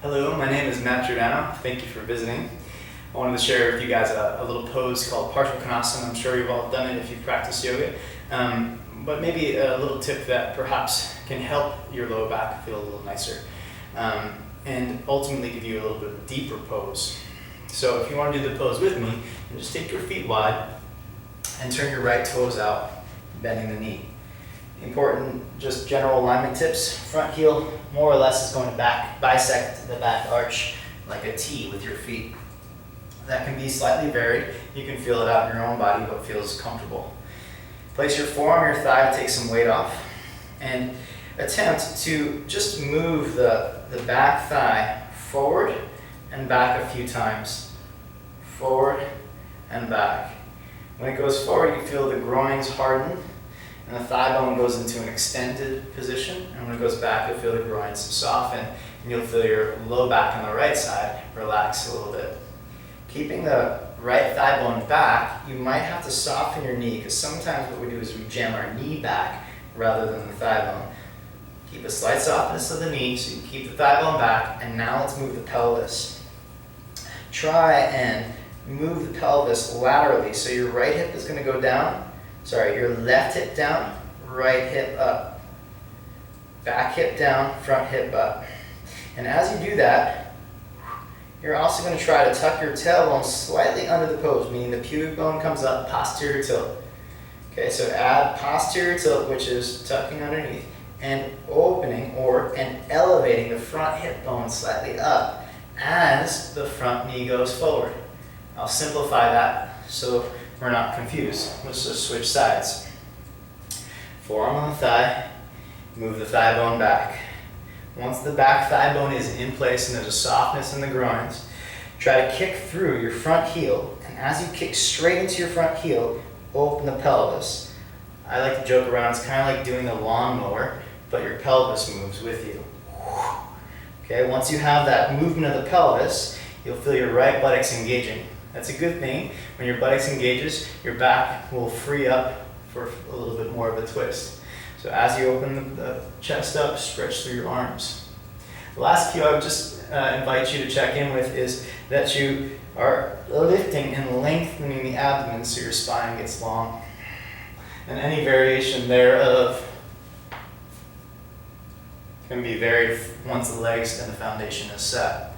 Hello, my name is Matt Giordano. Thank you for visiting. I wanted to share with you guys a little pose called Partial Konasana. I'm sure you've all done it if you've practiced yoga. But maybe a little tip that perhaps can help your lower back feel a little nicer. And ultimately give you a little bit deeper pose. So if you want to do the pose with me, just take your feet wide and turn your right toes out, bending the knee. Important, just general alignment tips. Front heel more or less is going to bisect the back arch like a T with your feet. That can be slightly varied. You can feel it out in your own body, what feels comfortable. Place your forearm or your thigh to take some weight off, and attempt to just move the back thigh forward and back a few times. Forward and back. When it goes forward, you feel the groins harden, and the thigh bone goes into an extended position, and when it goes back, you'll feel the groins soften, and you'll feel your low back on the right side relax a little bit. Keeping the right thigh bone back, you might have to soften your knee, because sometimes what we do is we jam our knee back rather than the thigh bone. Keep a slight softness of the knee, so you keep the thigh bone back, and now let's move the pelvis. Try and move the pelvis laterally, so your right hip is going to go down. Your left hip down, right hip up. Back hip down, front hip up. And as you do that, you're also going to try to tuck your tailbone slightly under the pose, meaning the pubic bone comes up, posterior tilt. Okay, so add posterior tilt, which is tucking underneath, and opening and elevating the front hip bone slightly up as the front knee goes forward. I'll simplify that so we're not confused. Let's just switch sides. Forearm on the thigh, move the thigh bone back. Once the back thigh bone is in place and there's a softness in the groins, try to kick through your front heel, and as you kick straight into your front heel, open the pelvis. I like to joke around, it's kind of like doing the lawnmower, but your pelvis moves with you. Okay, once you have that movement of the pelvis, you'll feel your right buttocks engaging. That's a good thing. When your buttocks engages, your back will free up for a little bit more of a twist. So as you open the chest up, stretch through your arms. The last cue I would just invite you to check in with is that you are lifting and lengthening the abdomen so your spine gets long. And any variation thereof can be varied once the legs and the foundation is set.